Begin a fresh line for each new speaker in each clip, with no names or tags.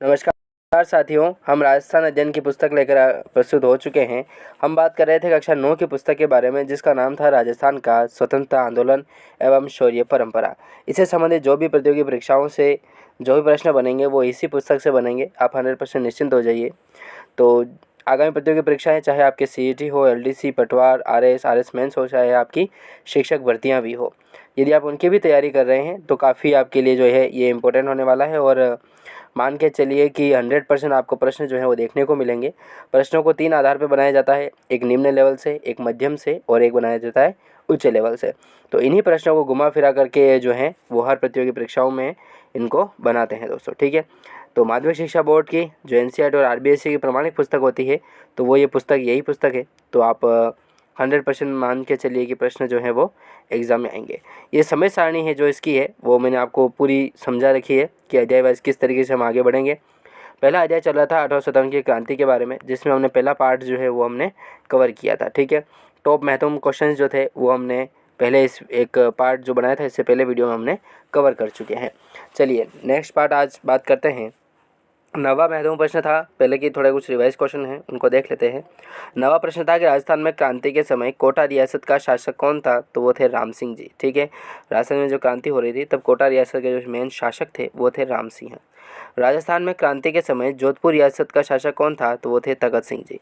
नमस्कार साथियों, हम राजस्थान अध्ययन की पुस्तक लेकर प्रस्तुत हो चुके हैं। हम बात कर रहे थे कक्षा 9 की पुस्तक के बारे में, जिसका नाम था राजस्थान का स्वतंत्रता आंदोलन एवं शौर्य परंपरा। इससे संबंधित जो भी प्रतियोगी परीक्षाओं से जो भी प्रश्न बनेंगे वो इसी पुस्तक से बनेंगे। आप 100% निश्चिंत हो जाइए। तो आगामी प्रतियोगी परीक्षाएं, चाहे आपके CET हो, LDC, पटवार, RS मेंस हो, चाहे आपकी शिक्षक भर्तियां भी हो, यदि आप उनकी भी तैयारी कर रहे हैं तो काफ़ी आपके लिए जो है ये इम्पोर्टेंट होने वाला है। और मान के चलिए कि 100% आपको प्रश्न जो है वो देखने को मिलेंगे। प्रश्नों को 3 आधार पर बनाया जाता है, एक निम्न लेवल से, एक मध्यम से और एक बनाया जाता है उच्च लेवल से। तो इन्हीं प्रश्नों को घुमा फिरा करके जो है वो हर प्रतियोगी परीक्षाओं में इनको बनाते हैं दोस्तों, ठीक है। तो माध्यमिक शिक्षा बोर्ड की जो NCERT और RBSC की प्रमाणित पुस्तक होती है, तो वो ये पुस्तक यही पुस्तक है। तो आप 100% मान के चलिए कि प्रश्न जो है वो एग्ज़ाम में आएंगे। ये समय सारणी है जो इसकी है वो मैंने आपको पूरी समझा रखी है कि अध्याय वाइज किस तरीके से हम आगे बढ़ेंगे। पहला अध्याय चल रहा था 1857 की क्रांति के बारे में, जिसमें हमने पहला पार्ट जो है वो हमने कवर किया था, ठीक है। टॉप महत्वपूर्ण क्वेश्चन जो थे वो हमने पहले इस एक पार्ट जो बनाया था इससे पहले वीडियो में हमने कवर कर चुके हैं। चलिए नेक्स्ट पार्ट आज बात करते हैं। नवा महत्वपूर्ण प्रश्न था, पहले की थोड़े कुछ रिवाइज क्वेश्चन हैं उनको देख लेते हैं। नवा प्रश्न था कि राजस्थान में क्रांति के समय कोटा रियासत का शासक कौन था, तो वो थे राम सिंह जी, ठीक है। राजस्थान में जो क्रांति हो रही थी तब कोटा रियासत के जो मेन शासक थे वो थे राम सिंह। राजस्थान में क्रांति के समय जोधपुर रियासत का शासक कौन था, तो वो थे तगत सिंह जी।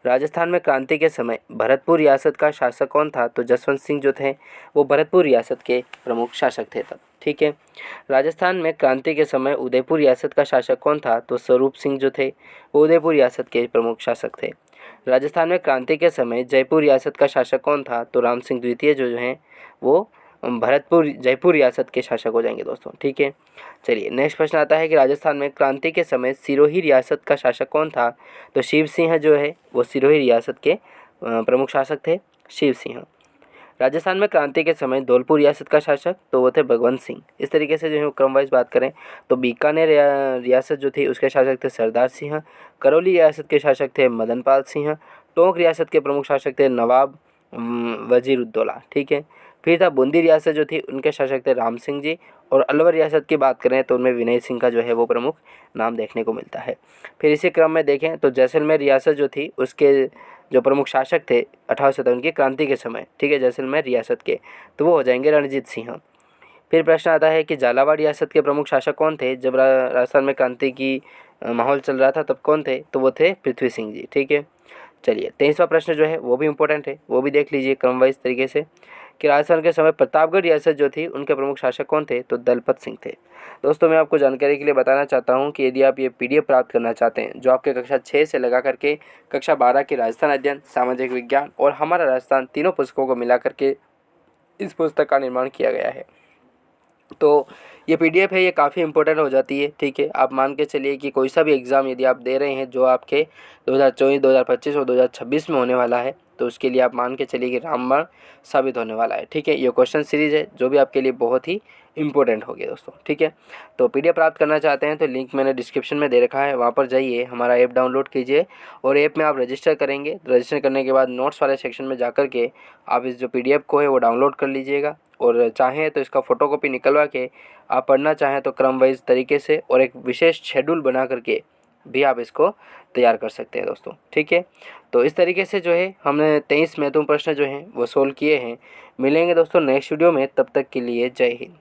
राजस्थान में क्रांति के समय भरतपुर रियासत का शासक कौन था, तो जसवंत सिंह जो थे वो भरतपुर रियासत के प्रमुख शासक थे तब, ठीक है। राजस्थान में क्रांति के समय उदयपुर रियासत का शासक कौन था, तो स्वरूप सिंह जो थे वो उदयपुर रियासत के प्रमुख शासक थे। राजस्थान में क्रांति के समय जयपुर रियासत का शासक कौन था, तो राम सिंह द्वितीय जो हैं वो जयपुर रियासत के शासक हो जाएंगे दोस्तों, ठीक है। चलिए नेक्स्ट प्रश्न आता है कि राजस्थान में क्रांति के समय सिरोही रियासत का शासक कौन था, तो शिव सिंह जो है वो सिरोही रियासत के प्रमुख शासक थे, शिव सिंह। राजस्थान में क्रांति के समय धौलपुर रियासत का शासक तो वो थे भगवंत सिंह। इस तरीके से जो है क्रम वाइज बात करें तो बीकानेर रियासत जो थी उसके शासक थे सरदार सिंह, करौली रियासत के शासक थे मदन पाल सिंह, टोंक रियासत के प्रमुख शासक थे नवाब वजीरुद्दौला, ठीक है। फिर था बूंदी रियासत जो थी उनके शासक थे राम सिंह जी, और अलवर रियासत की बात करें तो उनमें विनय सिंह का जो है वो प्रमुख नाम देखने को मिलता है। फिर इसी क्रम में देखें तो जैसलमेर रियासत जो थी उसके जो प्रमुख शासक थे 1857 की क्रांति के समय, ठीक है, जैसलमेर रियासत के, तो वो हो जाएंगे रणजीत सिंह। फिर प्रश्न आता है कि झालावाड़ रियासत के प्रमुख शासक कौन थे जब राजस्थान में क्रांति की माहौल चल रहा था, तब कौन थे, तो वो थे पृथ्वी सिंह जी, ठीक है। चलिए 23वां प्रश्न जो है वो भी इंपॉर्टेंट है, वो भी देख लीजिए क्रम वाइज तरीके से कि राजस्थान के समय प्रतापगढ़ रियासत जो थी उनके प्रमुख शासक कौन थे, तो दलपत सिंह थे। दोस्तों मैं आपको जानकारी के लिए बताना चाहता हूं कि यदि आप ये PDF प्राप्त करना चाहते हैं जो आपके कक्षा 6 से लगा करके कक्षा 12 के राजस्थान अध्ययन, सामाजिक विज्ञान और हमारा राजस्थान तीनों पुस्तकों को मिला करके इस पुस्तक का निर्माण किया गया है, तो ये PDF है, ये काफ़ी इंपॉर्टेंट हो जाती है, ठीक है। आप मान के चलिए कि कोई सा भी एग्ज़ाम यदि आप दे रहे हैं जो आपके 2024, 2025 और 2026 में होने वाला है, तो उसके लिए आप मान के चलिए कि रामबाण साबित होने वाला है, ठीक है। ये क्वेश्चन सीरीज़ है जो भी आपके लिए बहुत ही इंपॉर्टेंट होगी दोस्तों, ठीक है। तो PDF प्राप्त करना चाहते हैं तो लिंक मैंने डिस्क्रिप्शन में दे रखा है, वहाँ पर जाइए, हमारा ऐप डाउनलोड कीजिए और ऐप में आप रजिस्टर करेंगे। रजिस्टर करने के बाद नोट्स वाले सेक्शन में जाकर के आप इस जो PDF को है वो डाउनलोड कर लीजिएगा, और चाहें तो इसका फ़ोटोकॉपी निकलवा के आप पढ़ना चाहें तो क्रम वाइज तरीके से और एक विशेष शेड्यूल बना करके भी आप इसको तैयार कर सकते हैं दोस्तों, ठीक है। तो इस तरीके से जो है हमने 23 महत्वपूर्ण प्रश्न जो हैं वो सोल्व किए हैं। मिलेंगे दोस्तों नेक्स्ट वीडियो में, तब तक के लिए जय हिंद।